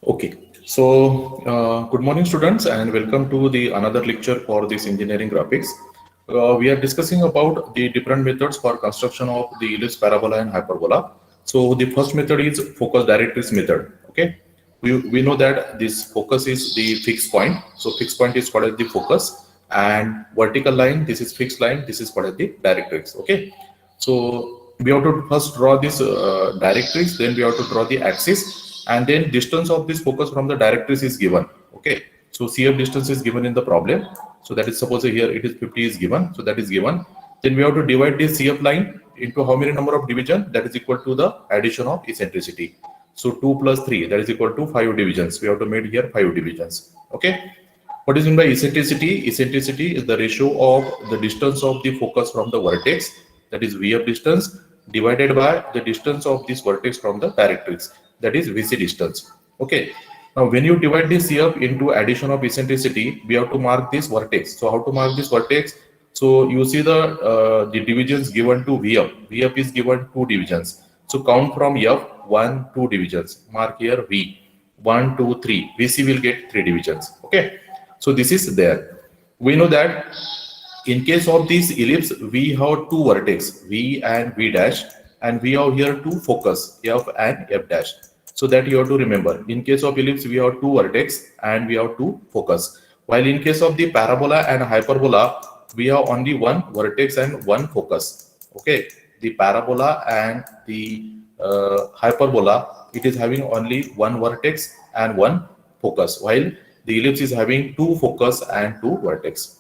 Okay, so good morning, students, and welcome to the another lecture for this engineering graphics. We are discussing about the different methods for construction of the ellipse, parabola, and hyperbola. So the first method is focus directrix method. Okay, we know that this focus is the fixed point. So fixed point is called as the focus, and vertical line, this is fixed line, this is called as the directrix. Okay, so we have to first draw this directrix, then we have to draw the axis, and then distance of this focus from the directrix is given. Okay, so CF distance is given in the problem. So that is, suppose here it is 50 is given, so that is given. Then we have to divide this CF line into how many number of division, that is equal to the addition of eccentricity. So 2 plus 3, that is equal to 5 divisions. We have to make here 5 divisions. Okay. What is meant by eccentricity? Eccentricity is the ratio of the distance of the focus from the vertex, that is VF distance, divided by the distance of this vertex from the directrix, that is VC distance. Okay. Now, when you divide this CF into addition of eccentricity, we have to mark this vertex. So, how to mark this vertex? So, you see the divisions given to VF. VF is given 2 divisions. So, count from F 1, 2 divisions. Mark here V 1, 2, 3. VC will get 3 divisions. Okay. So this is there. We know that in case of this ellipse, we have two vertex, V and V dash, and we have here two focus, F and F dash. So that you have to remember. In case of ellipse, we have two vertex and we have two focus. While in case of the parabola and hyperbola, we have only one vertex and one focus. Okay, the parabola and the hyperbola, it is having only one vertex and one focus, while the ellipse is having two focus and two vertex.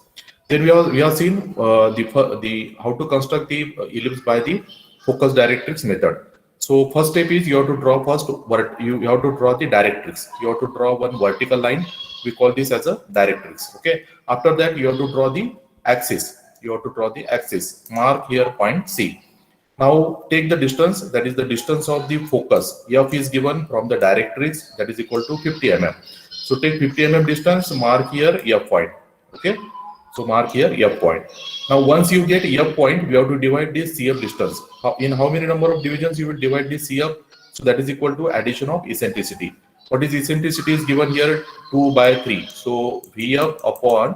Then we have seen the how to construct the ellipse by the focus directrix method. So first step is you have to draw you have to draw the directrix. You have to draw one vertical line. We call this as a directrix. Okay. After that you have to draw the axis. You have to draw the axis. Mark here point C. Now take the distance, that is the distance of the focus. F is given from the directrix, that is equal to 50 mm. So take 50 mm distance, mark here F point. Okay. So mark here F point. Now once you get F point, we have to divide this CF distance. In how many number of divisions you will divide this CF? So that is equal to addition of eccentricity. What is eccentricity is given here 2 by 3. So VF upon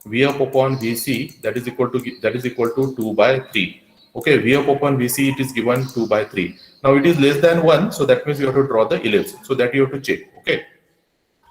VC, that is equal to 2 by 3. Okay, VF upon VC, it is given 2 by 3. Now it is less than 1, so that means you have to draw the ellipse. So that you have to check. Okay,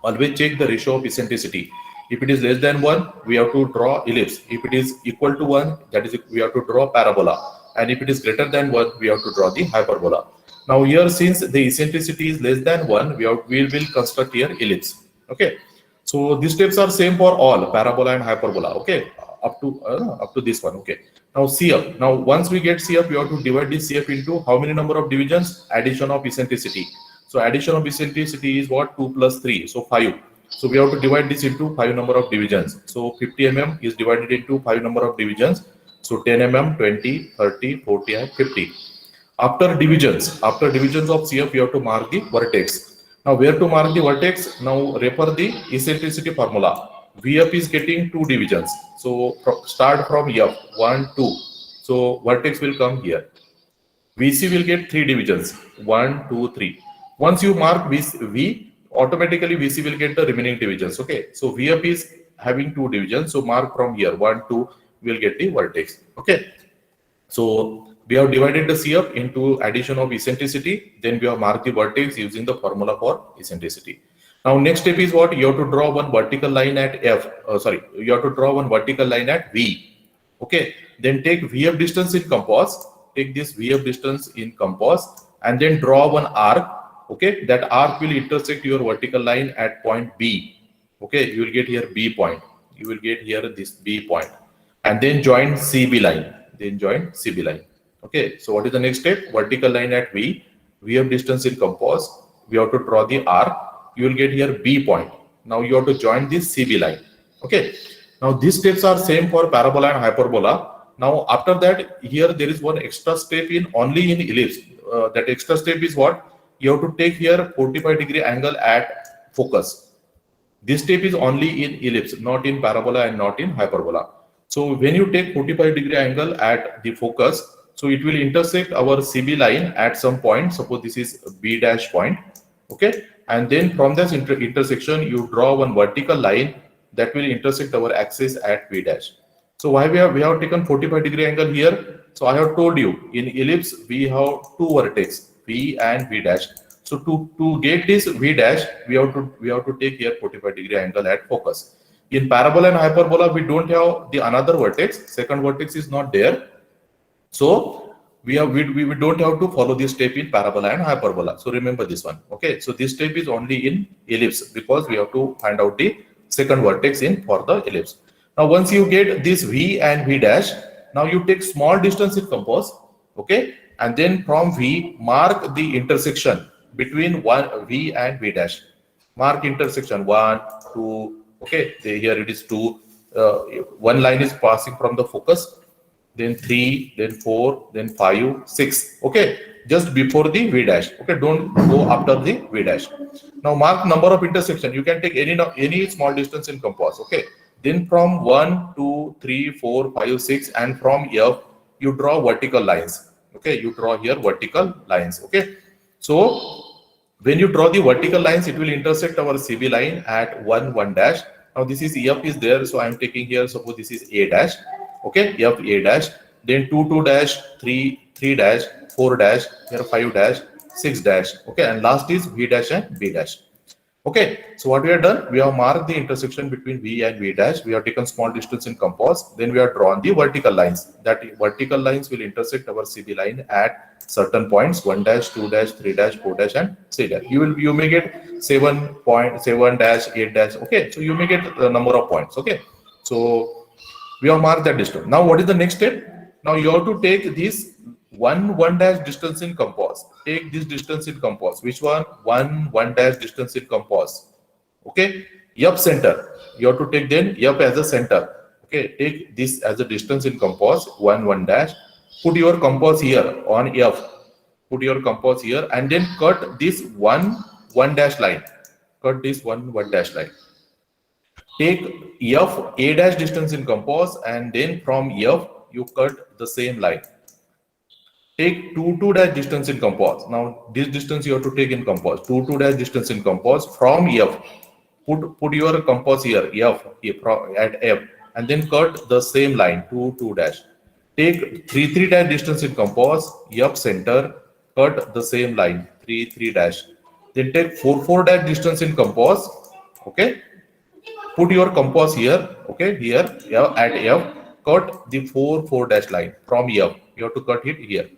always check the ratio of eccentricity. If it is less than 1, we have to draw ellipse. If it is equal to 1, that is we have to draw parabola. And if it is greater than 1, we have to draw the hyperbola. Now here, since the eccentricity is less than 1, we will construct here ellipse. Okay, so these steps are same for all parabola and hyperbola. Okay, up to this one. Okay. Now CF. Now once we get CF, we have to divide this CF into how many number of divisions? Addition of eccentricity. So addition of eccentricity is what? 2 plus 3. So 5. So we have to divide this into 5 number of divisions. So 50 mm is divided into 5 number of divisions. So 10 mm, 20, 30, 40 and 50. After divisions of CF, you have to mark the vertex. Now where to mark the vertex? Now refer the eccentricity formula. VF is getting 2 divisions. So start from F 1, 2. So vertex will come here. VC will get 3 divisions 1, 2, 3. Once you mark V, automatically VC will get the remaining divisions. Okay. So VF is having 2 divisions. So mark from here 1, 2 will get the vertex. Okay. So we have divided the CF into addition of eccentricity. Then we have marked the vertex using the formula for eccentricity. Now next step is what? You have to draw one vertical line at F. You have to draw one vertical line at V. Okay. Then take VF distance in compass. Take this VF distance in compass and then draw one arc. Okay. That arc will intersect your vertical line at point B. Okay. You will get here B point. You will get here this B point. And then join CB line. Okay. So what is the next step? Vertical line at V. VF distance in compass. We have to draw the arc. You will get here B point. Now you have to join this CB line. Okay. Now these steps are same for parabola and hyperbola. Now after that, here there is one extra step only in ellipse. That extra step is what? You have to take here 45-degree angle at focus. This step is only in ellipse, not in parabola and not in hyperbola. So when you take 45-degree angle at the focus, so it will intersect our CB line at some point. Suppose this is B dash point. Okay. and then from this intersection you draw one vertical line that will intersect our axis at V dash. So why we have taken 45-degree angle here? So I have told you in ellipse we have two vertices, V and V dash. So to get this V dash, we have to take here 45-degree angle at focus. In parabola and hyperbola, we don't have the another vertex. Second vertex is not there. So we don't have to follow this step in parabola and hyperbola. So remember this one. Okay. So this step is only in ellipse because we have to find out the second vertex in for the ellipse. Now once you get this V and V dash, now you take small distance in compass. Okay. And then from V, mark the intersection between one V and V dash. Mark intersection 1, 2. Okay, here it is 2. One line is passing from the focus, then 3, then 4, then 5, 6. Okay, just before the V dash. Okay, don't go after the V dash. Now mark number of intersection. You can take any small distance in compass. Okay, then from 1, 2, 3, 4, 5, 6, and from F you draw vertical lines. Okay, you draw here vertical lines. Okay, so when you draw the vertical lines, it will intersect our CB line at 1, 1 dash. Now this is F is there, so I am taking here, suppose this is A dash. Okay, F A dash, then 2, 2 dash, 3, 3 dash, 4 dash, here 5 dash, 6 dash. Okay, and last is V dash and B dash. Okay, so what we have done, we have marked the intersection between V and V dash. We have taken small distance in compass. Then we have drawn the vertical lines. That vertical lines will intersect our CB line at certain points: 1 dash, 2 dash, 3 dash, 4 dash, and 6 dash. You may get 7 dash, 8 dash. Okay, so you may get the number of points. Okay, so we have marked that distance. Now what is the next step? Now you have to take this 1 dash distance in compass. Take this distance in compass. Which one? 1 dash distance in compass. Okay. F center. You have to take then F as a center. Okay. Take this as a distance in compass. 1 dash. Put your compass here on F. Put your compass here and then cut this 1 dash line. Cut this 1 dash line. Take F A dash distance in compass and then from F you cut the same line. Take 2 dash distance in compass. Now this distance you have to take in compass. 2 dash distance in compass from F. Put your compass here F at F and then cut the same line 2 dash. Take 3 dash distance in compass F center. Cut the same line 3 dash. Then take 4 dash distance in compass. Okay. Put your compass here. Okay, here at F. Cut the 4 dash line from F. You have to cut it here.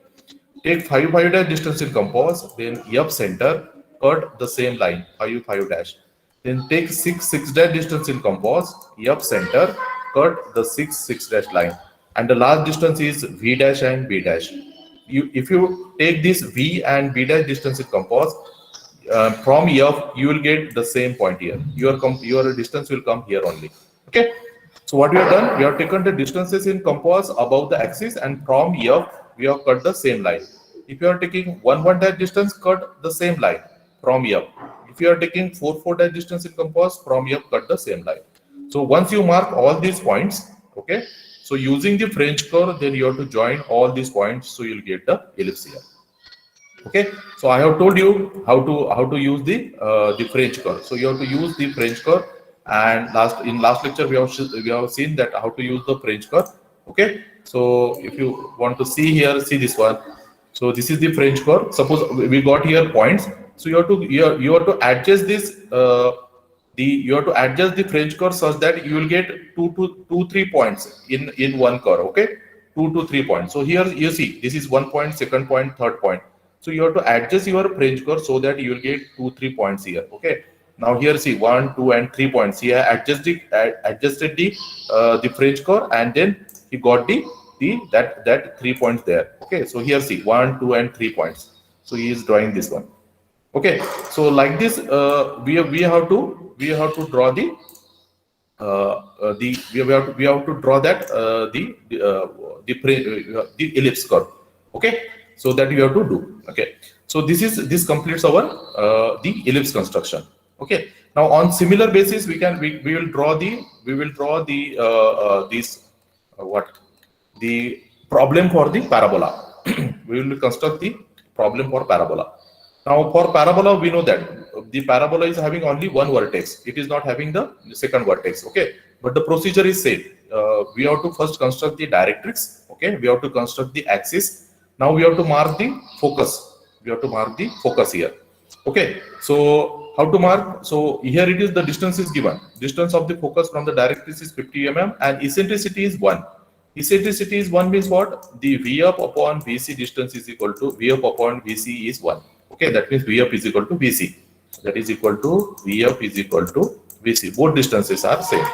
Take 5 dash distance in compass, then F center, cut the same line 5 dash. Then take 6 dash distance in compass, F center, cut the 6 dash line. And the last distance is V dash and B dash. If you take this V and B dash distance in compass, from F you will get the same point here. Your distance will come here only. Okay. So what we have done, we have taken the distances in compass above the axis and from F we have cut the same line. If you are taking 1 dash distance, cut the same line from F. If you are taking 4 dash distance in compass, from F cut the same line. So once you mark all these points, okay, so using the French curve, then you have to join all these points, so you'll get the ellipse here. Okay, so I have told you how to use the French curve. So you have to use the French curve, and in last lecture we have seen that how to use the French curve. Okay, so if you want to see here, see this one. So this is the French curve. Suppose we got here points. So you have to adjust this you have to adjust the French curve such that you will get 3 points in one curve. Okay, 2 to 3 points. So here you see this is 1 point, second point, third point. So you have to adjust your French curve so that you will get 2-3 points here. Okay. Now here see 1, 2, and 3 points. Here adjusted the French curve, and then he got that 3 points there. Okay. So here see 1, 2, and 3 points. So he is drawing this one. Okay. So like this, we have to draw the ellipse curve. Okay. So that you have to do. Okay. So this completes our the ellipse construction. Okay. Now on similar basis, we will draw the problem for the parabola. We will construct the problem for parabola. Now for parabola, we know that the parabola is having only one vertex. It is not having the second vertex. Okay, but the procedure is same. We have to first construct the directrix. Okay, we have to construct the axis. Now we have to mark the focus. We have to mark the focus here. Okay, so how to mark? So here it is, the distance is given. Distance of the focus from the directrix is 50 mm and eccentricity is 1. Eccentricity is 1 means what? The V up upon VC distance is equal to V up upon VC is 1. Okay, that means V up is equal to VC. That is equal to V up is equal to VC. Both distances are same.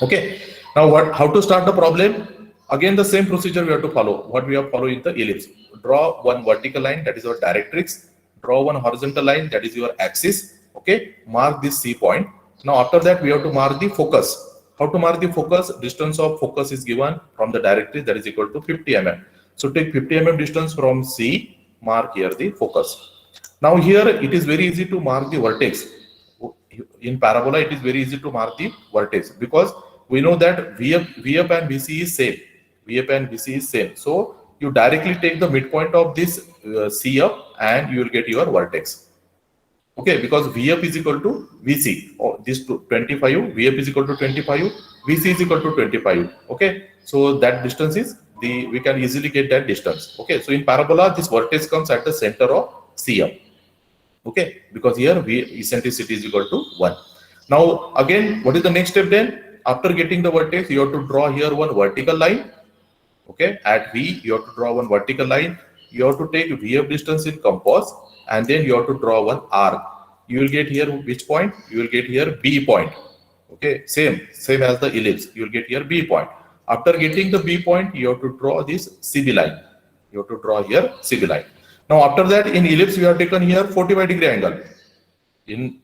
Okay, now how to start the problem? Again, the same procedure we have to follow. What we have followed in the ellipse. Draw one vertical line, that is our directrix. Draw one horizontal line, that is your axis. Okay, mark this C point. Now after that we have to mark the focus. How to mark the focus? Distance of focus is given from the directrix, that is equal to 50 mm. So take 50 mm distance from C, mark here the focus. Now here it is very easy to mark the vertex. In parabola it is very easy to mark the vertex because we know that V up and VC is same. V up and VC is same. So you directly take the midpoint of this C up and you will get your vertex. Okay, because V up is equal to VC. This 25, V up is equal to 25, VC is equal to 25. Okay, so that distance is we can easily get that distance. Okay, so in parabola, this vertex comes at the center of C up. Okay, because here eccentricity is equal to 1. Now again, what is the next step then? After getting the vertex, you have to draw here one vertical line. Okay, at V, you have to draw one vertical line. You have to take V up distance in compass, and then you have to draw one arc. You will get here which point? You will get here B point. Okay, same as the ellipse. You will get here B point. After getting the B point, you have to draw this CB line. You have to draw here CB line. Now after that, in ellipse we have taken here 45-degree angle. In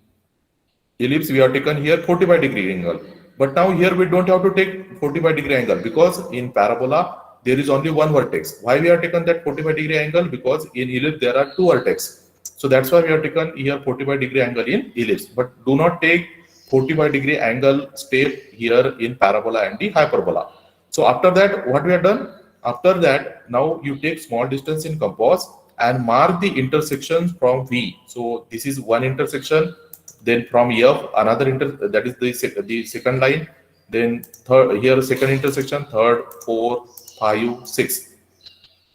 ellipse we have taken here 45-degree angle. But now here we don't have to take 45-degree angle because in parabola there is only one vertex. Why we have taken that 45-degree angle? Because in ellipse there are two vertex. So that's why we have taken here 45-degree angle in ellipse. But do not take 45-degree angle step here in parabola and the hyperbola. So after that, what we have done? After that, now you take small distance in compass and mark the intersections from V. So this is one intersection. Then from F, another that is the second line. Then third here second intersection, third, 4, 5, 6.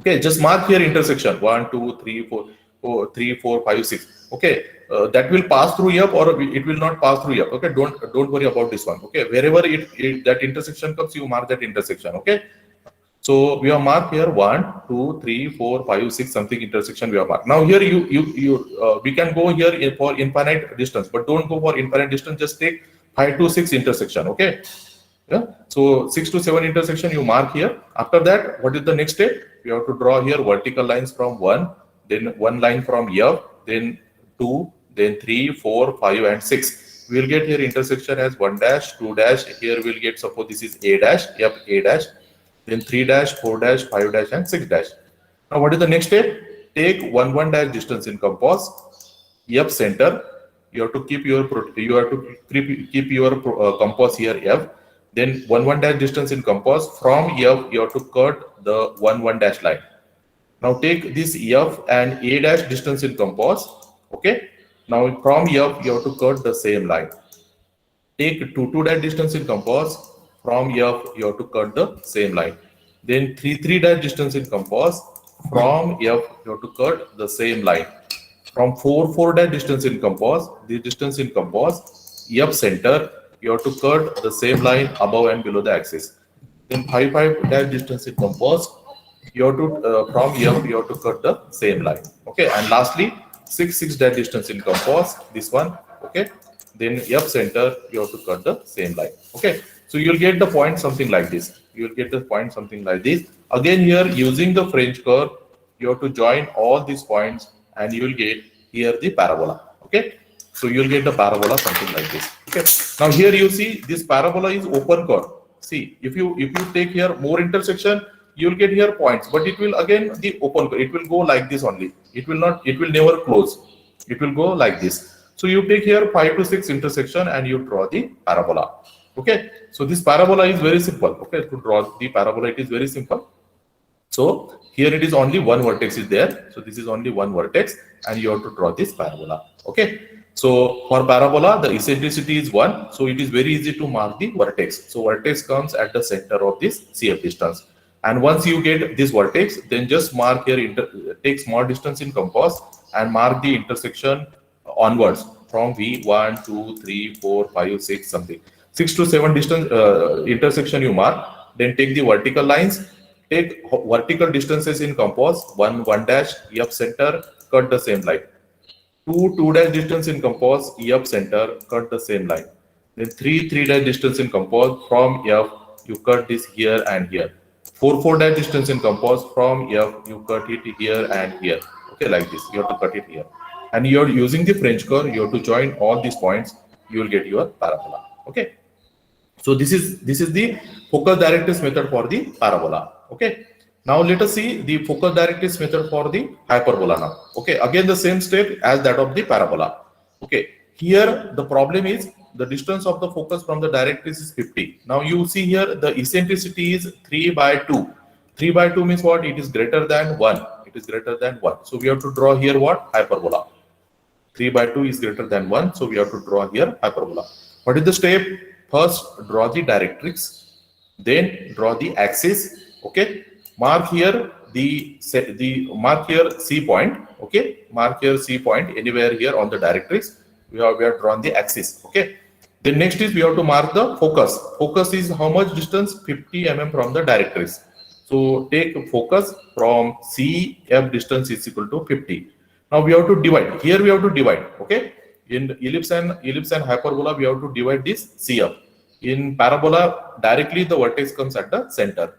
Okay, just mark here intersection 1, 2, 3, 4, 5, 6. Okay, that will pass through F or it will not pass through F. Okay, don't worry about this one. Okay, wherever that intersection comes, you mark that intersection. Okay, so we have marked here 1, 2, 3, 4, 5, 6 something intersection we have marked. Now here we can go here for infinite distance, but don't go for infinite distance. Just take 5 to 6 intersection. Okay, yeah. So 6 to 7 intersection you mark here. After that, what is the next step? You have to draw here vertical lines from 1, then one line from F, then 2, then 3, 4, 5, and 6. We will get here intersection as 1 dash, 2 dash. Here we will get, suppose this is A dash, F A dash. Then 3 dash, 4 dash, 5 dash, and 6 dash. Now what is the next step? Take 1 dash distance in compass, F center. You have to keep your compass here F. Then 1 dash distance in compass. From F you have to cut the 1 dash line. Now take this F and A dash distance in compass. Okay. Now from F you have to cut the same line. Take 2 dash distance in compass. From F, you have to cut the same line. Then 3 dash distance in compass. From F, you have to cut the same line. From 4 dash distance in compass, the distance in compass, F center, you have to cut the same line above and below the axis. Then 5 dash distance in compass, you have to from F, you have to cut the same line. Okay, and lastly, 6 dash distance in compass, this one. Okay, then F center, you have to cut the same line. Okay. So you'll get the point something like this. You'll get the point something like this. Again here, using the French curve, you have to join all these points and you will get here the parabola. Okay. So you'll get the parabola something like this. Okay. Now here you see this parabola is open curve. See, if you take here more intersection, you'll get here points, but it will again the open curve. It will go like this only. It will never close. It will go like this. So you take here 5 to 6 intersection and you draw the parabola. Okay, so this parabola is very simple. Okay, to draw the parabola, it is very simple. So here it is only one vertex is there. So this is only one vertex, and you have to draw this parabola. Okay, So for parabola, the eccentricity is 1. So it is very easy to mark the vertex. So vertex comes at the center of this CF distance. And once you get this vertex, then just mark here, take small distance in compass and mark the intersection onwards from V 1, 2, 3, 4, 5, 6, something. 6 to 7 distance intersection you mark. Then take the vertical lines. Take vertical distances in compass 1, 1 dash, F center, cut the same line. 2, 2 dash distance in compass, F center, cut the same line. Then 3, 3 dash distance in compass from F, you cut this here and here. 4, 4 dash distance in compass from F, you cut it here and here. Okay, like this, you have to cut it here. And you're using the French curve, you have to join all these points, you will get your parabola. Okay. So this is the focus directrix method for the parabola. Okay. Now let us see the focus directrix method for the hyperbola now. Okay, again the same step as that of the parabola. Okay, here the problem is the distance of the focus from the directrix is 50. Now you see here the eccentricity is 3 by 2. 3 by 2 means what? It is greater than 1. It is greater than 1. So we have to draw here what? Hyperbola. 3 by 2 is greater than 1. So we have to draw here hyperbola. What is the step? First draw the directrix, then draw the axis. Okay. Mark here mark here C point. Okay, mark here C point anywhere here on the directrix. We have drawn the axis. Okay. Then next is we have to mark the focus. Focus is how much distance? 50 mm from the directrix. So take focus from C, F distance is equal to 50. Now we have to divide. Here we have to divide. Okay. In ellipse and hyperbola, we have to divide this CF. In parabola, directly the vertex comes at the center.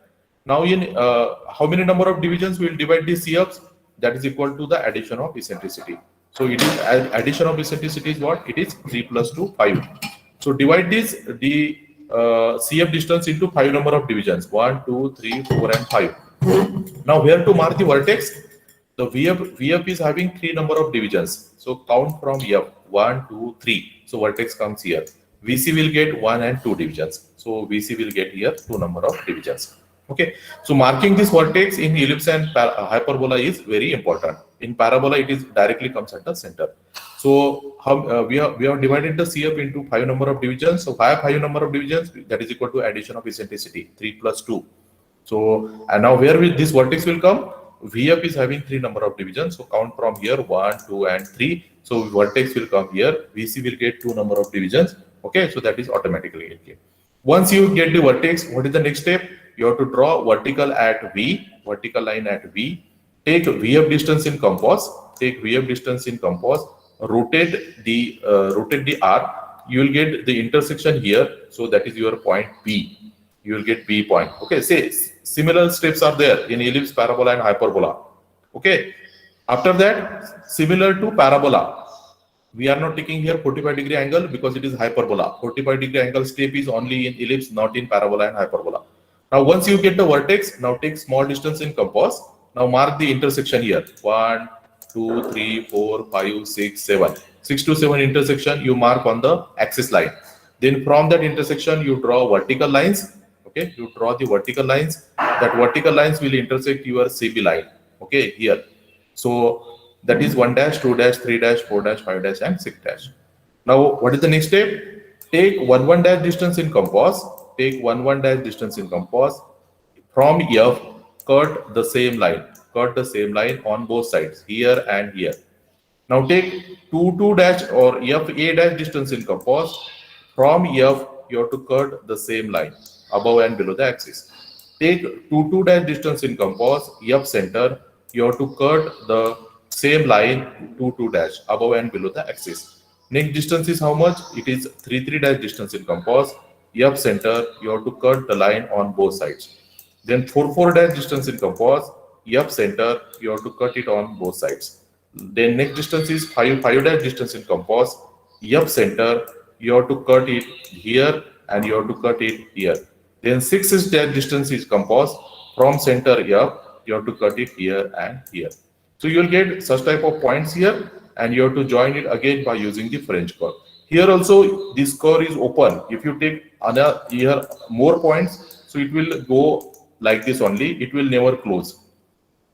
Now in how many number of divisions we will divide these CFs? That is equal to the addition of eccentricity. So it is addition of eccentricity is what? It is 3 plus 2, 5. So divide this the CF distance into 5 number of divisions. 1, 2, 3, 4 and 5. Now where to mark the vertex? The VF is having 3 number of divisions. So count from F. 1, 2, 3. So vertex comes here. VC will get 1 and 2 divisions. So VC will get here 2 number of divisions. Okay, so marking this vertex in ellipse and hyperbola is very important. In parabola, it is directly comes at the center. So how we have divided the CF into 5 number of divisions. So 5 number of divisions, that is equal to addition of eccentricity 3 plus 2. So and now where will this vertex will come? VF is having 3 number of divisions. So count from here 1, 2 and 3. So vertex will come here. VC will get 2 number of divisions. Okay, so that is automatically okay. Once you get the vertex, what is the next step? You have to draw vertical at V, vertical line at V. Take VF distance in compass. Take VF distance in compass. Rotate the R. You will get the intersection here. So that is your point B. You will get B point. Okay. Say similar steps are there in ellipse, parabola, and hyperbola. Okay. After that, similar to parabola, we are not taking here 45-degree angle because it is hyperbola. 45-degree angle step is only in ellipse, not in parabola and hyperbola. Now, once you get the vertex, now take small distance in compass. Now mark the intersection here. 1, 2, 3, 4, 5, 6, 7. 6 to 7 intersection you mark on the axis line. Then from that intersection you draw vertical lines. Okay, you draw the vertical lines. That vertical lines will intersect your CB line. Okay, here. So that is 1 dash, 2 dash, 3 dash, 4 dash, 5 dash, and 6 dash. Now, what is the next step? Take 1, 1 dash distance in compass. Take 1, 1 dash distance in compass. From F, cut the same line. Cut the same line on both sides, here and here. Now take 2, 2 dash or F, A dash distance in compass. From F, you have to cut the same line, above and below the axis. Take 2, 2 dash distance in compass, F center. You have to cut the same line 2, 2 dash, above and below the axis. Next distance is how much? It is 3, 3 dash distance in compass. F center, you have to cut the line on both sides. Then 4, 4 dash distance in compass. F center, you have to cut it on both sides. Then next distance is 5, 5 dash distance in compass. F center, you have to cut it here and you have to cut it here. Then 6 dash distance is compass. From center F, you have to cut it here and here. So you will get such type of points here and you have to join it again by using the French curve. Here also this curve is open. If you take another here more points, so it will go like this only. It will never close.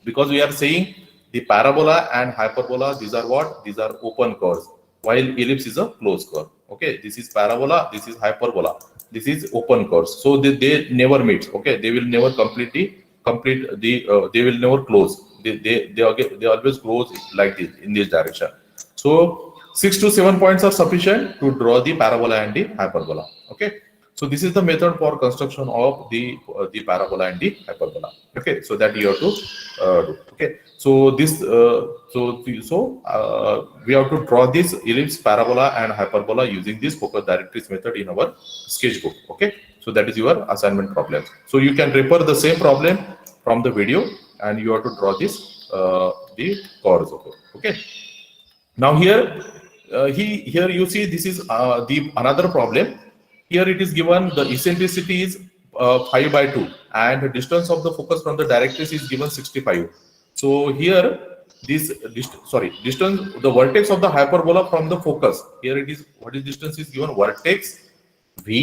Because we are saying the parabola and hyperbola, these are what? These are open curves. while ellipse is a closed curve. Okay, this is parabola, this is hyperbola, this is open curves. So they never meet. Okay, they will never complete the they will never close. They always close like this in this direction. So 6 to 7 points are sufficient to draw the parabola and the hyperbola. Okay. So this is the method for construction of the parabola and the hyperbola. Okay, so that you have to do. Okay, so this we have to draw this ellipse, parabola, and hyperbola using this focus directrix method in our sketchbook. Okay, so that is your assignment problem. So you can refer the same problem from the video, and you have to draw this the curves. Okay. Now here here you see this is the another problem. Here it is given the eccentricity is 5 by 2 and the distance of the focus from the directrix is given 65. So here this distance, the vertex of the hyperbola from the focus, here it is, what is distance is given, vertex V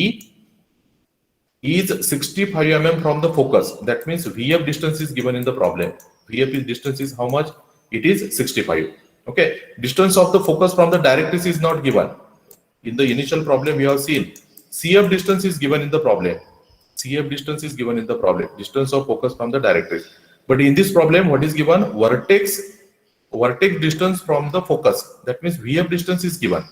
is 65 mm from the focus. That means VF distance is given in the problem. VF distance is how much? It is 65. Okay, distance of the focus from the directrix is not given. In the initial problem we have seen CF distance is given in the problem. CF distance is given in the problem. Distance of focus from the directrix. But in this problem, what is given? Vertex distance from the focus. That means VF distance is given.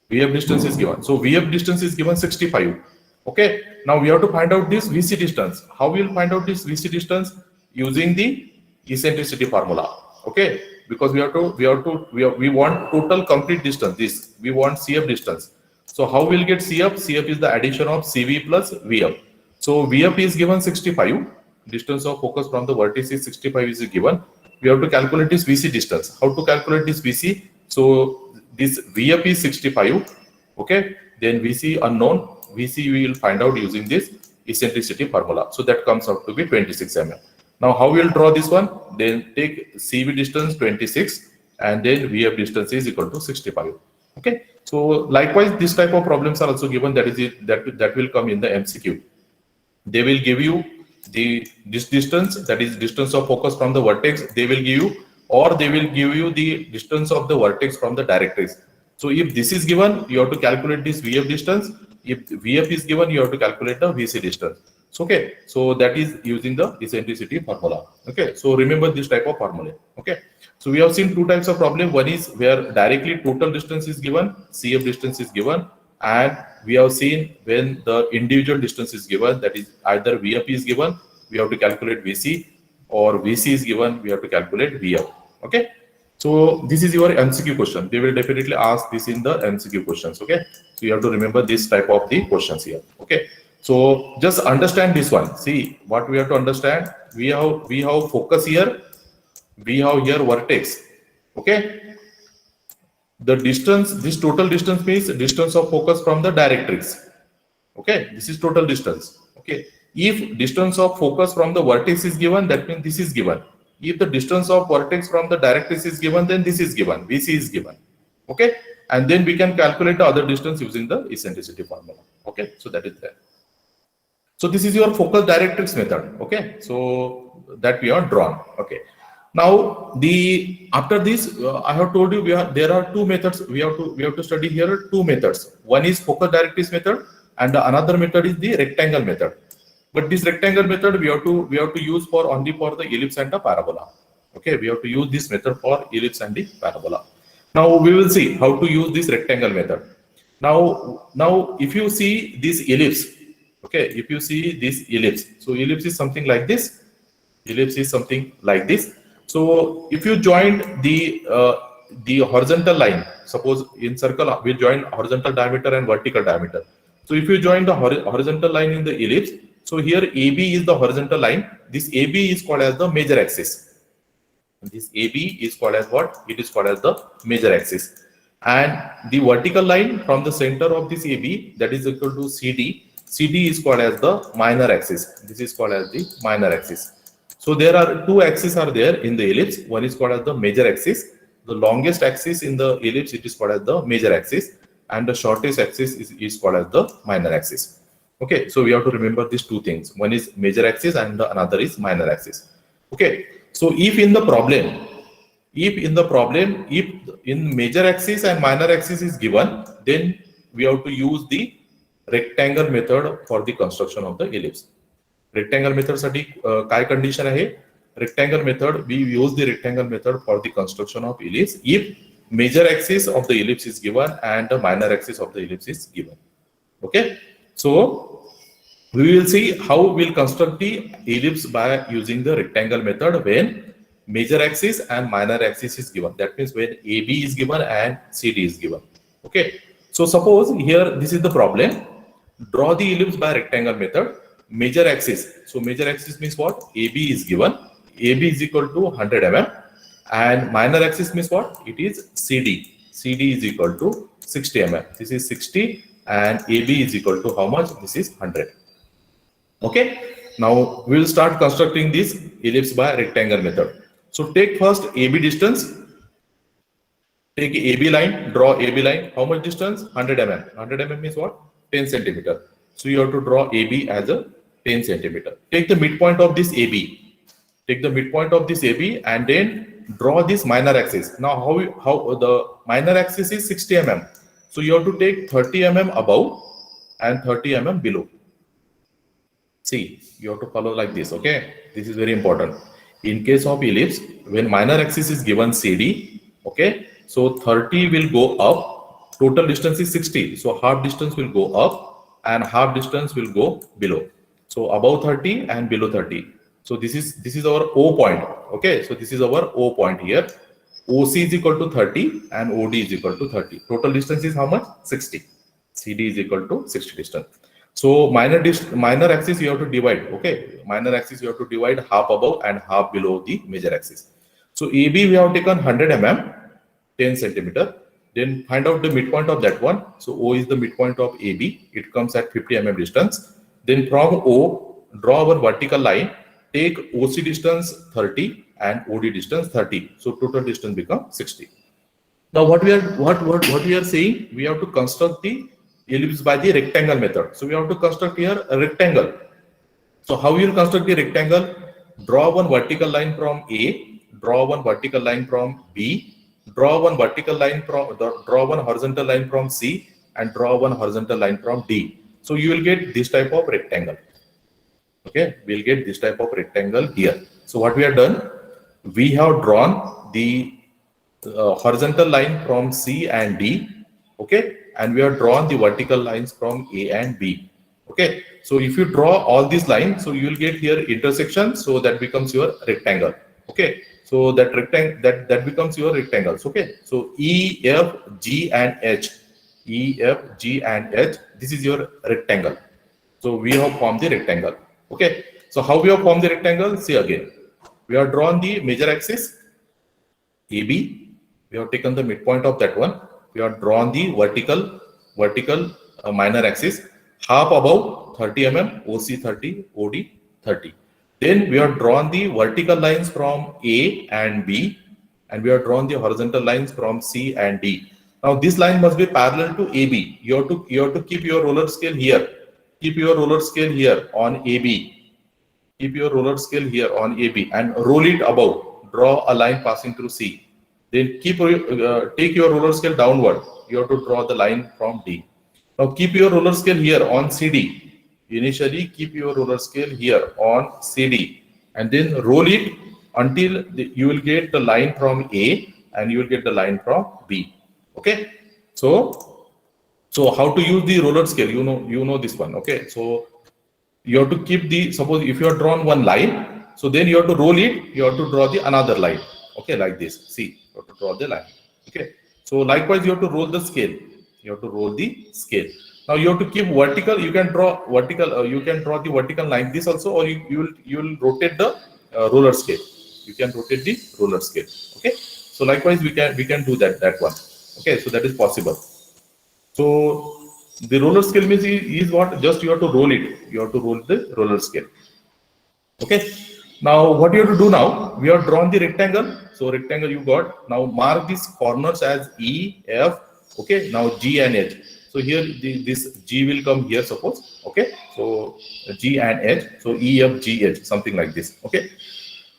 VF distance is given. So VF distance is given 65. Okay. Now we have to find out this VC distance. How we will find out this VC distance? Using the eccentricity formula. Okay. Because we want total complete distance. This we want CF distance. So how we'll get CF? CF is the addition of CV plus VF. So VF is given 65. Distance of focus from the vertex is 65 is given. We have to calculate this VC distance. How to calculate this VC? So this VF is 65. Okay. Then VC unknown. VC we will find out using this eccentricity formula. So that comes out to be 26 mm. Now how we will draw this one? Then take CV distance 26 and then VF distance is equal to 65. Okay. So likewise, this type of problems are also given. That is it. That will come in the MCQ. They will give you this distance, that is distance of focus from the vertex. They will give you, or they will give you the distance of the vertex from the directrix. So if this is given, you have to calculate this VF distance. If VF is given, you have to calculate the VC distance. So, okay. So that is using the eccentricity formula. Okay. So remember this type of formula. Okay. So we have seen two types of problem. One is where directly total distance is given, CF distance is given, and we have seen when the individual distance is given, that is either VF is given, we have to calculate VC, or VC is given, we have to calculate VF. Okay. So this is your MCQ question. They will definitely ask this in the MCQ questions. Okay. So you have to remember this type of the questions here. Okay. So just understand this one. See what we have to understand. We have focus here. We have here vertex. Okay. The distance, this total distance means distance of focus from the directrix. Okay. This is total distance. Okay. If distance of focus from the vertex is given, that means this is given. If the distance of vertex from the directrix is given, then this is given. VC is given. Okay. And then we can calculate the other distance using the eccentricity formula. Okay. So that is there. So this is your focus directrix method. Okay. So that we have drawn. Okay. Now after this, I have told you there are two methods. We have to study here two methods. One is focus directrix method, and another method is the rectangle method. But this rectangle method we have to use only for the ellipse and the parabola. Okay, we have to use this method for ellipse and the parabola. Now we will see how to use this rectangle method. Now if you see this ellipse, okay, if you see this ellipse, so ellipse is something like this. Ellipse is something like this. So if you join the horizontal line, suppose in circle we join horizontal diameter and vertical diameter. So if you join the horizontal line in the ellipse, so here AB is the horizontal line. This AB is called as the major axis. And this AB is called as what? It is called as the major axis. And the vertical line from the center of this AB, that is equal to CD. CD is called as the minor axis. This is called as the minor axis. So there are two axes are there in the ellipse. One is called as the major axis. The longest axis in the ellipse, it is called as the major axis. And the shortest axis is called as the minor axis. Okay, so we have to remember these two things. One is major axis and the another is minor axis. Okay, so if in the problem, if in the problem, if in major axis and minor axis is given, then we have to use the rectangle method for the construction of the ellipse. Rectangle method साठी काय condition आहे? Rectangle method, we use the rectangle method for the construction of ellipse if major axis of the ellipse is given and the minor axis of the ellipse is given. Okay, so we will see how we'll construct the ellipse by using the rectangle method when major axis and minor axis is given. That means when AB is given and CD is given. Okay, so suppose here this is the problem. Draw the ellipse by rectangle method. Major axis. So major axis means what? AB is given. AB is equal to 100 mm. And minor axis means what? It is CD. CD is equal to 60 mm. This is 60 and AB is equal to how much? This is 100. Okay. Now we will start constructing this ellipse by rectangle method. So take first AB distance. Take AB line. Draw AB line. How much distance? 100 mm. 100 mm means what? 10 centimeter. So you have to draw AB as a 10 centimeter. Take the midpoint of this AB. Take the midpoint of this AB and then draw this minor axis. Now how the minor axis is 60 mm. So you have to take 30 mm above and 30 mm below. See, you have to follow like this. Okay, this is very important. In case of ellipse, when minor axis is given CD, okay, so 30 will go up. Total distance is 60. So half distance will go up and half distance will go below. So above 30 and below 30. So this is our O point. Okay, so this is our O point here. OC is equal to 30 and OD is equal to 30. Total distance is how much? 60. CD is equal to 60 distance. So minor axis you have to divide. Okay, minor axis you have to divide half above and half below the major axis. So AB we have taken 100 mm, 10 centimeter. Then find out the midpoint of that one. So O is the midpoint of AB. It comes at 50 mm distance. Then from O, draw our vertical line. Take OC distance 30 and OD distance 30. So total distance becomes 60. Now what we are saying, we have to construct the ellipse by the rectangle method. So we have to construct here a rectangle. So how you will construct the rectangle? Draw one vertical line from A, draw one vertical line from B, draw one horizontal line from C, and draw one horizontal line from D. So you will get this type of rectangle. Okay, we'll get this type of rectangle here. So what we have done, we have drawn the horizontal line from C and D. Okay, and we have drawn the vertical lines from A and B. Okay, so if you draw all these lines, so you will get here intersection. So that becomes your rectangle. Okay, so that rectangle that becomes your rectangles. Okay, so E, F, G, and H. E, F, G, and H. This is your rectangle. So we have formed the rectangle. Okay, so how we have formed the rectangle? See again, we have drawn the major axis AB. We have taken the midpoint of that one. We have drawn the vertical minor axis, half above 30 mm, OC 30, OD 30. Then we have drawn the vertical lines from A and B, and we have drawn the horizontal lines from C and D. Now this line must be parallel to AB. You have to keep your roller scale here. Keep your roller scale here on AB. Keep your roller scale here on AB and roll it above. Draw a line passing through C. Then take your roller scale downward. You have to draw the line from D. Now keep your roller scale here on CD. Initially keep your roller scale here on CD and then roll it until you will get the line from A and you will get the line from B. Okay. So how to use the roller scale? You know this one. Okay. So you have to keep the, suppose if you have drawn one line, so then you have to roll it. You have to draw the another line. Okay, like this. See, you have to draw the line. Okay. So likewise, you have to roll the scale. You have to roll the scale. Now you have to keep vertical. You can draw vertical. You can draw the vertical like this also, or you will rotate the roller scale. You can rotate the roller scale. Okay. So likewise, we can do that one. Okay. So that is possible. So the roller scale means is what? Just you have to roll it. You have to roll the roller scale. Okay. Now what you have to do now? We have drawn the rectangle. So rectangle you got. Now mark these corners as E, F. Okay. Now G and H. So here this G will come here. Suppose. Okay. So G and H. So E, F, G, H. Something like this. Okay.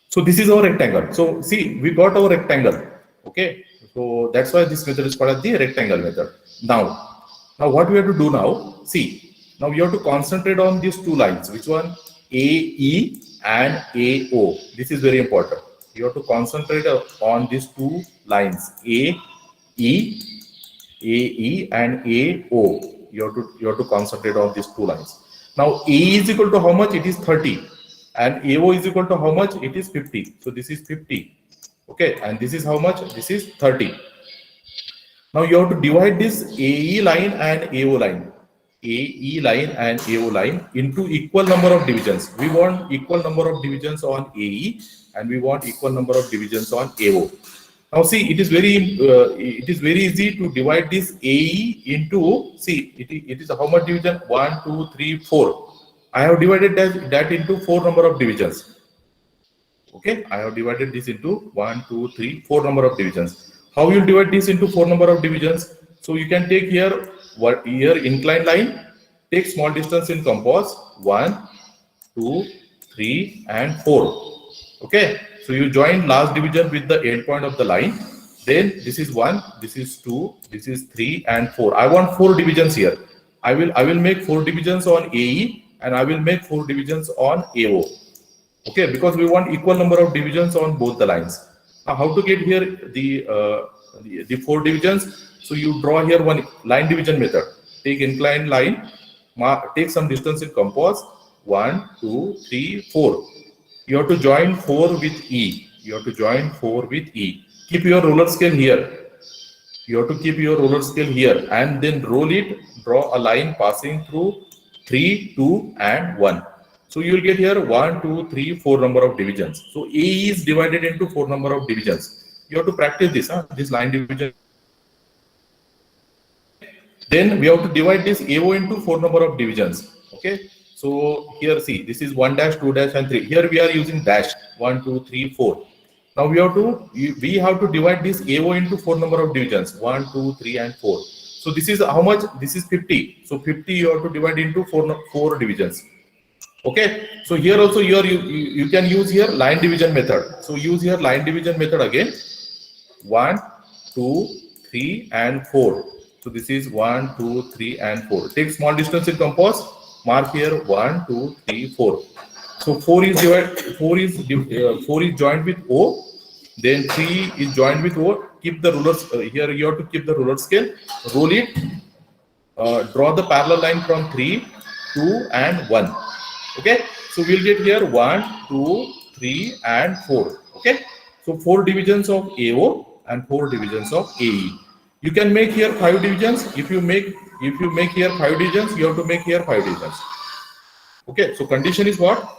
So this is our rectangle. So see, we got our rectangle. Okay. So that's why this method is called as the rectangle method. Now what we have to do now? See, now you have to concentrate on these two lines. Which one? AE and AO. This is very important. You have to concentrate on these two lines. AE and AO. You have to concentrate on these two lines. Now AE is equal to how much? It is 30. And AO is equal to how much? It is 50. So this is 50. Okay, and this is how much? This is 30. Now you have to divide this AE line and AO line. AE line and AO line into equal number of divisions. We want equal number of divisions on AE and we want equal number of divisions on AO. Now see, it is very easy to divide this AE into, see, it is how much division? 1, 2, 3, 4. I have divided that into 4 number of divisions. Okay, I have divided this into 1, 2, 3, 4 number of divisions. How you divide this into 4 number of divisions? So you can take here inclined line, take small distance in compass, 1, 2, 3, and 4. Okay, so you join last division with the end point of the line. Then this is 1, this is 2, this is 3, and 4. I want 4 divisions here. I will make 4 divisions on AE and I will make 4 divisions on AO. Okay, because we want equal number of divisions on both the lines. Now, how to get here the 4 divisions? So you draw here one line division method. Take inclined line, take some distance in compass, 1, 2, 3, 4. You have to join 4 with E. You have to join 4 with E. Keep your roller scale here. You have to keep your roller scale here and then roll it, draw a line passing through 3, 2, and 1. So you will get here 1, 2, 3, 4 number of divisions. So AE is divided into 4 number of divisions. You have to practice this, this line division. Then we have to divide this AO into 4 number of divisions. Okay. So here see, this is 1 dash, 2 dash, and 3. Here we are using dash 1, 2, 3, 4. Now we have to divide this AO into 4 number of divisions 1, 2, 3, and 4. So this is how much? This is 50. So 50 you have to divide into 4 divisions. Okay. So here also you can use here line division method. So use here line division method again. 1, 2, 3, and 4. So this is 1, 2, 3, and 4. Take small distance in compass. Mark here 1, 2, 3, 4. So 4 is joined with O. Then 3 is joined with O. Keep the rulers here. You have to keep the ruler scale. Roll it. Draw the parallel line from 3, 2, and 1. Okay. So we'll get here 1, 2, 3, and 4. Okay. So 4 divisions of AO and 4 divisions of AE. You can make here 5 divisions. If you make here 5 divisions, you have to make here 5 divisions. Okay. So condition is what?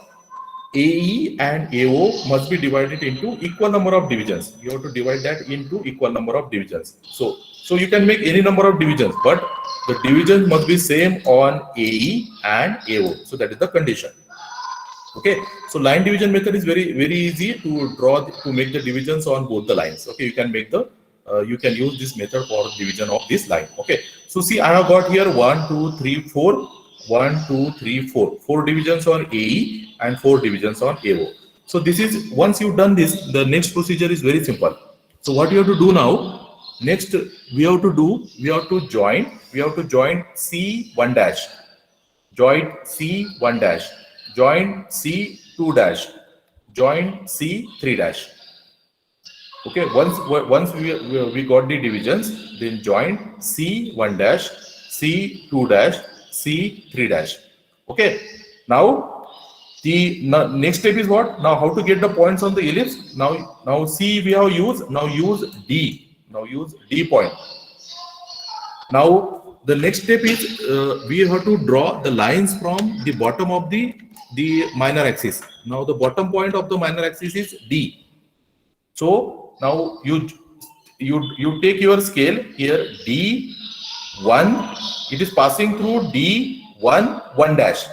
AE and AO must be divided into equal number of divisions. You have to divide that into equal number of divisions. So you can make any number of divisions, but the divisions must be same on AE and AO. So that is the condition. Okay. So line division method is very easy to make the divisions on both the lines. Okay. You can make you can use this method for division of this line. Okay. So see, I have got here 1, 2, 3, 4. 1, 2, 3, 4. 4 divisions on AE and 4 divisions on AO. So this is, once you've done this, the next procedure is very simple. So what you have to do now, next we have to join C1 dash, join C1 dash, join C2 dash, join C3 dash. Okay, once we got the divisions, then join C1 dash, C2 dash, C3 dash. Okay. Now the next step is what? Now how to get the points on the ellipse? Now C we have used. Now use D. Now use D point. Now the next step is we have to draw the lines from the bottom of the minor axis. Now the bottom point of the minor axis is D. So now you take your scale here, D1. It is passing through D1 1 dash.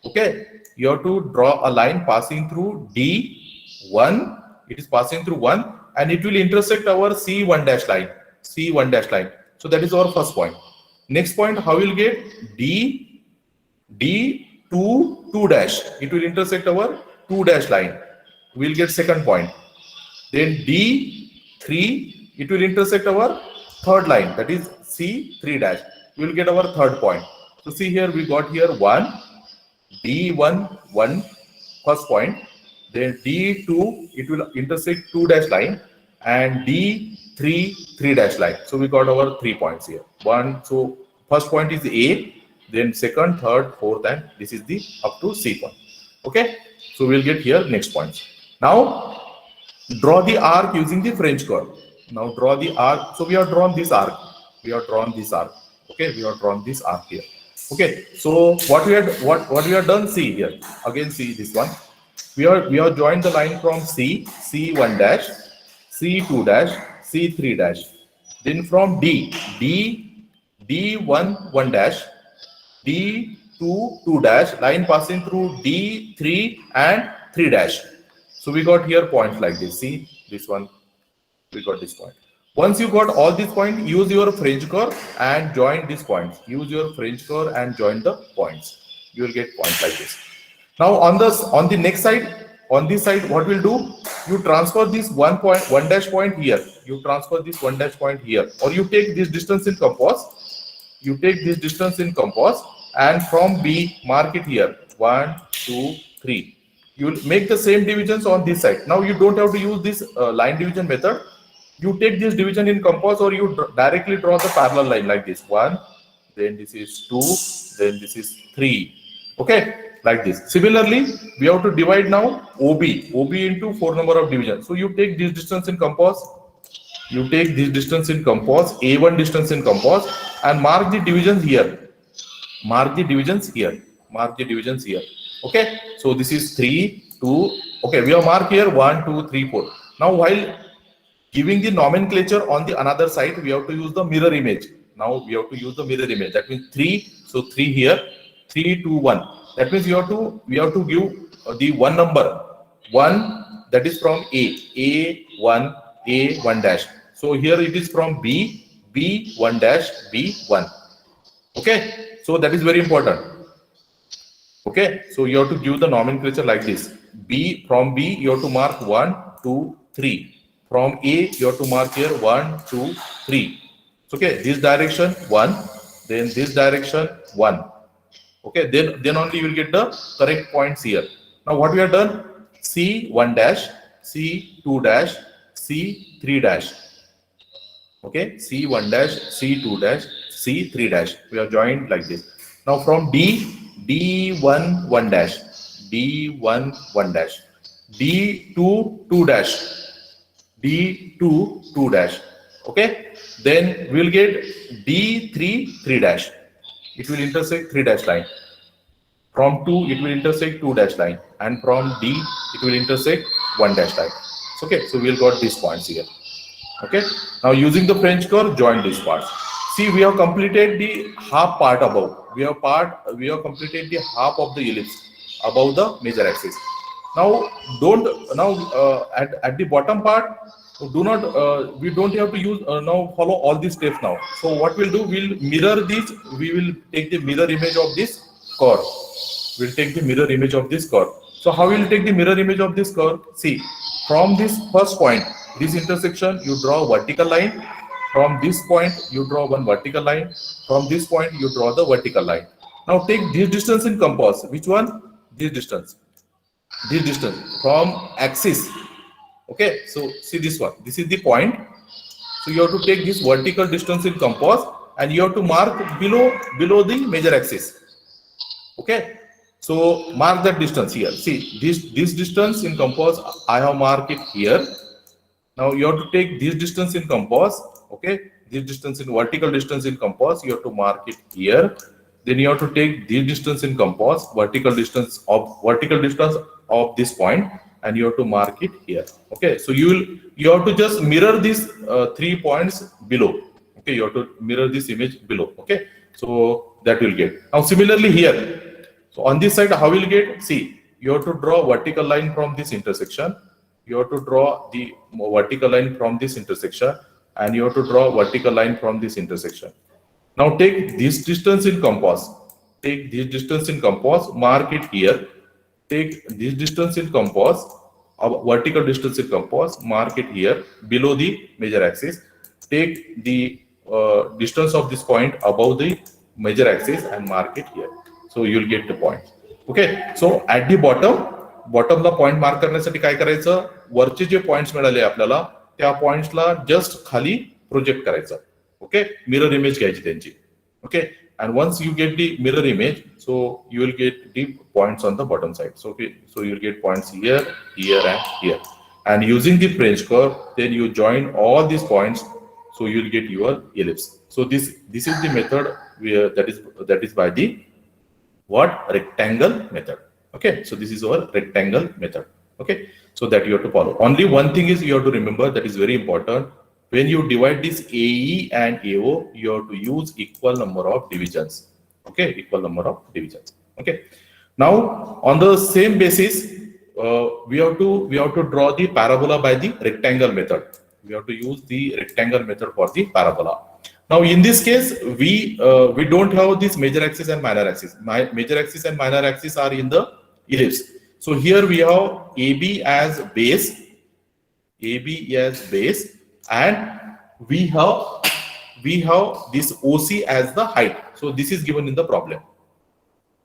Okay, you have to draw a line passing through D1. It is passing through 1, and it will intersect our C1 dash line. C1 dash line. So that is our first point. Next point, how will get D2 2 dash? It will intersect our 2 dash line. we'll get second point. Then D3, it will intersect our third line, that is C3 dash. We will get our third point. So see here, we got here 1, D1, 1, first point. Then D2, it will intersect 2 dash line, and D3, 3 dash line. So we got our 3 points here. One, so first point is A, then second, third, fourth, and this is the up to C point. Okay, so we'll get here next points. Now draw the arc using the French curve. Now draw the arc. So we have drawn this arc. We have drawn this arc. Okay, we have drawn this arc here. Okay, so what we have done, see here. Again, see this one. We have joined the line from C, C1 dash, C2 dash, C3 dash. Then from D1 1 dash, D2 2 dash, line passing through D3 and 3 dash. So we got here points like this. See this one, we got this point. Once you got all these points, use your French curve and join these points. Use your French curve and join the points. You will get points like this. Now on the next side, on this side, what we'll do? You transfer this 1 dash point here. You transfer this 1 dash point here, or you take this distance in compass. You take this distance in compass, and from B, mark it here. 1, 2, 3. You will make the same divisions on this side. Now you don't have to use this line division method. You take this division in compass, or you directly draw the parallel line like this. 1, then this is 2, then this is 3. Okay, like this. Similarly, we have to divide now OB into 4 number of divisions. So you take this distance in compass. You take this distance in compass, A1 distance in compass, and mark the divisions here. Mark the divisions here. Mark the divisions here. Okay, so this is 3, 2. Okay, we have marked here 1, 2, 3, 4. Now while giving the nomenclature on the another side, we have to use the mirror image. Now we have to use the mirror image. That means 3. So 3 here, 3, 2, 1. That means we have to give the one number 1, that is from A1 dash. So here it is from B1 dash, B1. Okay, so that is very important. Okay, so you have to give the nomenclature like this. From B, you have to mark 1, 2, 3. From A, you have to mark here 1, 2, 3. Okay, this direction 1, then this direction 1. Okay, then only you will get the correct points here. Now what we have done? C1 dash, C2 dash, C3 dash. Okay, C1 dash, C2 dash, C3 dash. We have joined like this. Now from D1 1 dash, D1 1 dash, D2 2 dash, D2 2 dash. Okay, then we'll get D3 3 dash. It will intersect 3 dash line. From 2, it will intersect 2 dash line, and from D, it will intersect 1 dash line. Okay, so we'll got these points here. Okay, now using the French curve, join these parts. See, we have completed the half part above. We have completed the half of the ellipse above the major axis. Now at the bottom part, do not we don't have to use now follow all these steps now. So what we'll do, we'll mirror this. We will take the mirror image of this curve. We'll take the mirror image of this curve. So how will take the mirror image of this curve? See, from this first point, this intersection, you draw a vertical line. From this point, you draw one vertical line. From this point, you draw the vertical line. Now take this distance in compass. Which one? This distance. This distance from axis. Okay, so see this one. This is the point. So you have to take this vertical distance in compass, and you have to mark below the major axis. Okay, so mark that distance here. See this distance in compass, I have marked it here. Now you have to take this distance in compass. Okay, this distance in vertical distance in compass, you have to mark it here. Then you have to take this distance in compass, vertical distance of this point, and you have to mark it here. Okay, so you have to just mirror these 3 points below. Okay, you have to mirror this image below. Okay, so that will get. Now similarly here, so on this side, how will you get? See, you have to draw a vertical line from this intersection. You have to draw the vertical line from this intersection, and you have to draw a vertical line from this intersection. Now take this distance in compass. Take this distance in compass, mark it here. Take this distance in compass vertical distance in compass, mark it here below the major axis. Take the distance of this point above the major axis and mark it here. So you'll get the point. Okay, so at the bottom ला point mark करण्यासाठी काय करायचं, वरचे जे points मिळाले आपल्याला त्या पॉइंट्सला जस्ट खाली प्रोजेक्ट करायचं. ओके, मिरर इमेज घ्यायची त्यांची. Okay, and once you get the mirror image, so you will get the points on the bottom side. So okay, so you'll get points here, here and here, and using the French curve then you join all these points, so you'll get your ellipse. So this is the method where that is by the what, rectangle method. Okay, so this is our rectangle method. Okay, so that you have to follow. Only one thing is you have to remember, that is very important. When you divide this AE and AO, you have to use equal number of divisions. Okay, equal number of divisions. Okay, now on the same basis, we have to draw the parabola by the rectangle method. We have to use the rectangle method for the parabola. Now in this case, we don't have this major axis and minor axis. Major axis and minor axis are in the ellipse. So here we have AB as base, and we have this OC as the height. So this is given in the problem.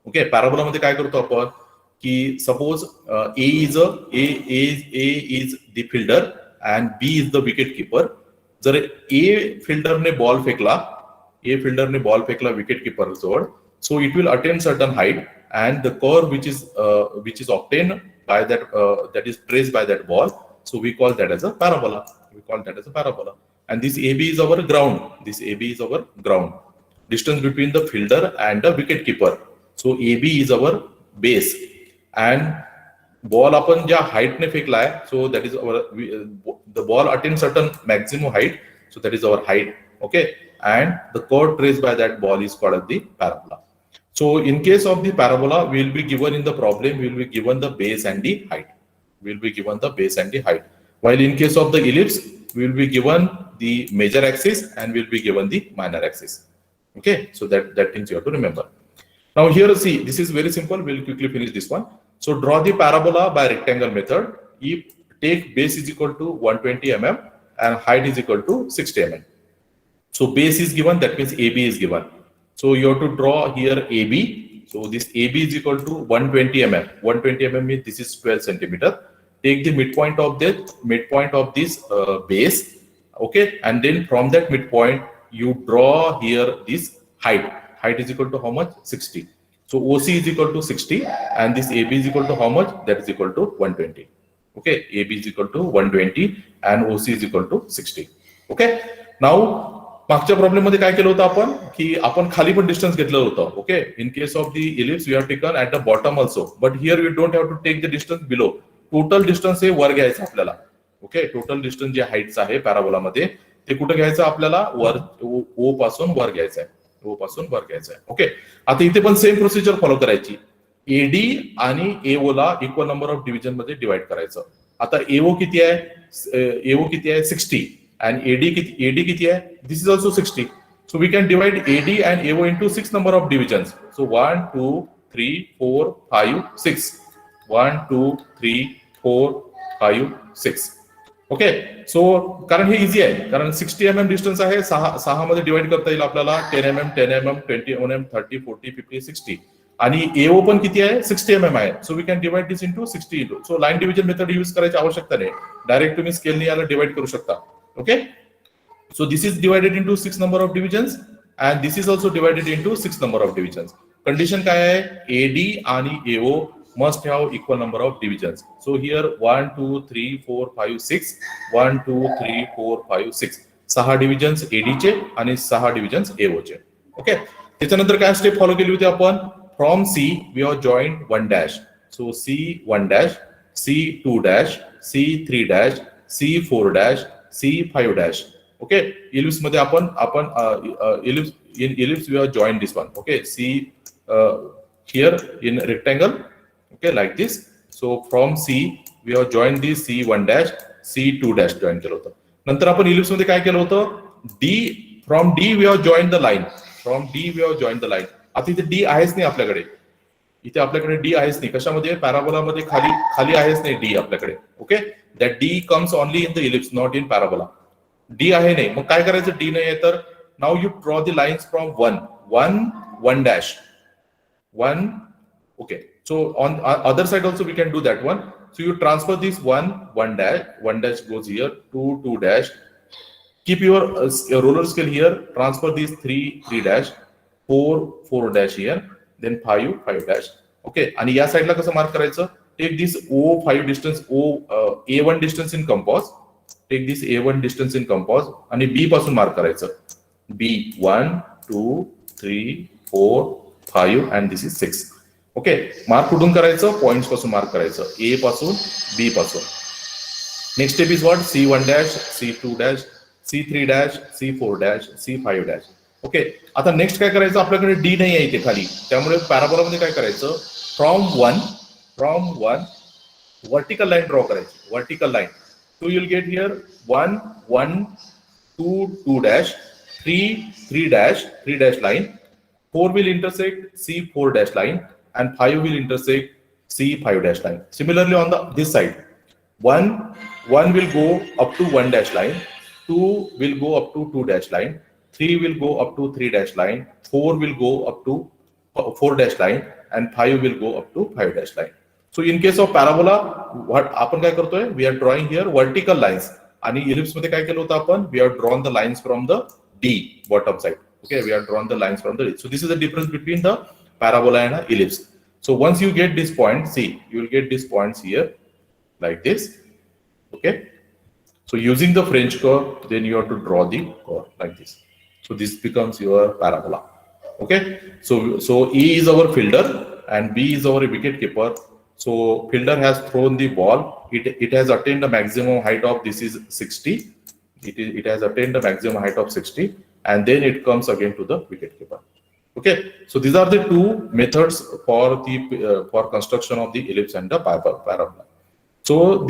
Okay, parabola मध्ये काय करतो आपण की suppose A is the fielder and B is the wicket keeper. जर A फिल्डरने ball फेकला wicket keeper जवळ, so it will attain certain height, and the curve which is obtained by that is traced by that ball, so we call that as a parabola. And this AB is our ground. Distance between the fielder and the wicket keeper. So AB is our base, and ball आपण ज्या height ने फेकला आहे, so that is the ball attains certain maximum height, so that is our height. Okay, and the curve traced by that ball is called as the parabola. So in case of the parabola, we will be given in the problem, we will be given the base and the height. While in case of the ellipse, we will be given the major axis and we will be given the minor axis. Okay, so that things you have to remember. Now here, see, this is very simple. We'll quickly finish this one. So draw the parabola by rectangle method. If take base is equal to 120 mm and height is equal to 60 mm. So base is given, that means AB is given. So you have to draw here AB. So this AB is equal to 120 mm. 120 mm means this is 12 centimeter. Take the midpoint of this base. Okay, and then from that midpoint you draw here this height. Height is equal to how much? 60. So OC is equal to 60, and this AB is equal to how much? That is equal to 120. Okay, AB is equal to 120 and OC is equal to 60. Okay, now मागच्या problem मध्ये काय केलं होतं आपण की आपण खाली पण डिस्टन्स घेतलं होतं. Okay, in case of the ellipse we have taken at the bottom also, but here we don't have to take the distance below. Total distance हे वर घ्यायचं आपल्याला. ओके, टोटल डिस्टन्स जे हाईटचं आहे पॅराबोला मध्ये ते कुठं घ्यायचं आपल्याला? ओ पासून वर घ्यायचं आहे. ओके, आता इथे पण सेम प्रोसिजर फॉलो करायची. एडी आणि एओ ला इक्वल नंबर ऑफ डिव्हिजन मध्ये डिवाइड करायचं. आता एओ किती आहे? 60. and AD किती आहे? This is also 60. So we can divide AD and AO into 6 number of divisions. So 1, 2, 3, 4, 5, 6. 1, 2, 3, 4, 5, 6. Okay. So कारण हे इझी आहे, कारण 60 mm डिस्टन्स आहे. 6 मध्ये डिवाइड करता येईल आपल्याला. 10 mm, 20 mm, 30, 40, 50, 60. आणि AO पण किती आहे? 60 mm आहे. So we can divide this into 60 into. So line division method use करायची आवश्यकता नाही. डायरेक्ट तुम्ही स्केलने याला डिवाइड करू शकता. Okay, so this is divided into 6 number of divisions and this is also divided into 6 number of divisions. Condition काय आहे? AD आणि AO must have equal number of divisions. So here 1, 2, 3, 4, 5, 6. 1, 2, 3, 4, 5, 6. 6 divisions AD चे आणि 6 divisions AO चे. Okay, त्याच्यानंतर काय step follow केली होती आपण? From C we have joined 1 dash. So C1 dash, C2 dash, C3 dash, C4 dash, C5 dash. Okay, ellipse मध्ये आपण ellipse we have joined this one. Okay, C here in rectangle. Okay, like this. So from C we have joined this C1 dash, C2 dash join केलं होतं. नंतर आपण ellipse मध्ये काय केलं होतं? From D we have joined the line. आता इथे D आहेच नाही आपल्याकडे. इथे आपल्याकडे डी आहेच नाही, कशामध्ये पॅराबोला मध्ये खाली खाली आहेच नाही डी आपल्याकडे. Okay, that D comes only in the ellipse, not in parabola. D आहे नाही, मग काय करायचं डी नाही आहे तर now you draw the lines from 1 dash 1. Okay, so on other side also we can do that one. So you transfer this 1 dash goes here, 2 dash. Keep your roller scale here, transfer these 3 dash, 4 dash here, then 5 dash. Okay, आणि या साइडला कसं mark करायचं? Take this O5 distance, A1 distance in compass. Take this A1 distance in compass आणि B पासून mark करायचं. B 1 2 3 4 5 and this is 6. Okay, mark कुठून करायचं? पॉइंट्स पासून मार्क करायचं, ए पासून बी पासून. Next step is what? C1 dash, C2 dash, C3 dash, C4 dash, C5 dash. Okay, आता नेक्स्ट काय करायचं? आपल्याकडे डी नाही आहे इथे खाली, त्यामुळे पॅराबोला मध्ये काय करायचं? From one vertical line draw करायची, vertical line. So you will get here 1 1 2 dash, 3 dash line, 4 will intersect C4 dash line, and 5 will intersect C5 dash line. Similarly on this side, 1 will go up to 1 dash line, 2 will go up to 2 dash line, 3 will go up to 3 dash line, 4 will go up to 4 dash line, and 5 will go up to 5 dash line. So in case of parabola, what आपण काय करतोय? We are drawing here vertical lines. आणि ellipse मध्ये काय केलं होतं आपण? We have drawn the lines from the D bottom side. Okay, we have drawn the lines from the D. So this is the difference between the parabola and an ellipse. So once you get this point, see, you will get these points here like this. Okay, so using the French curve, then you have to draw the curve like this. So this becomes your parabola. Okay, so E is our fielder and B is our wicket keeper. So fielder has thrown the ball, it has attained the maximum height of, this is 60, it has attained the maximum height of 60, and then it comes again to the wicket keeper. Okay, so these are the two methods for the for construction of the ellipse and the parabola. So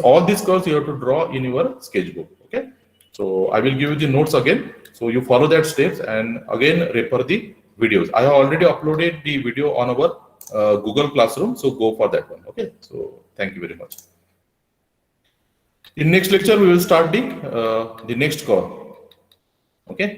all these curves you have to draw in your sketchbook. Okay, so I will give you the notes again, so you follow that steps and again refer the videos. I have already uploaded the video on our Google Classroom, so go for that one. Okay, so thank you very much. In next lecture we will start the next curve. Okay.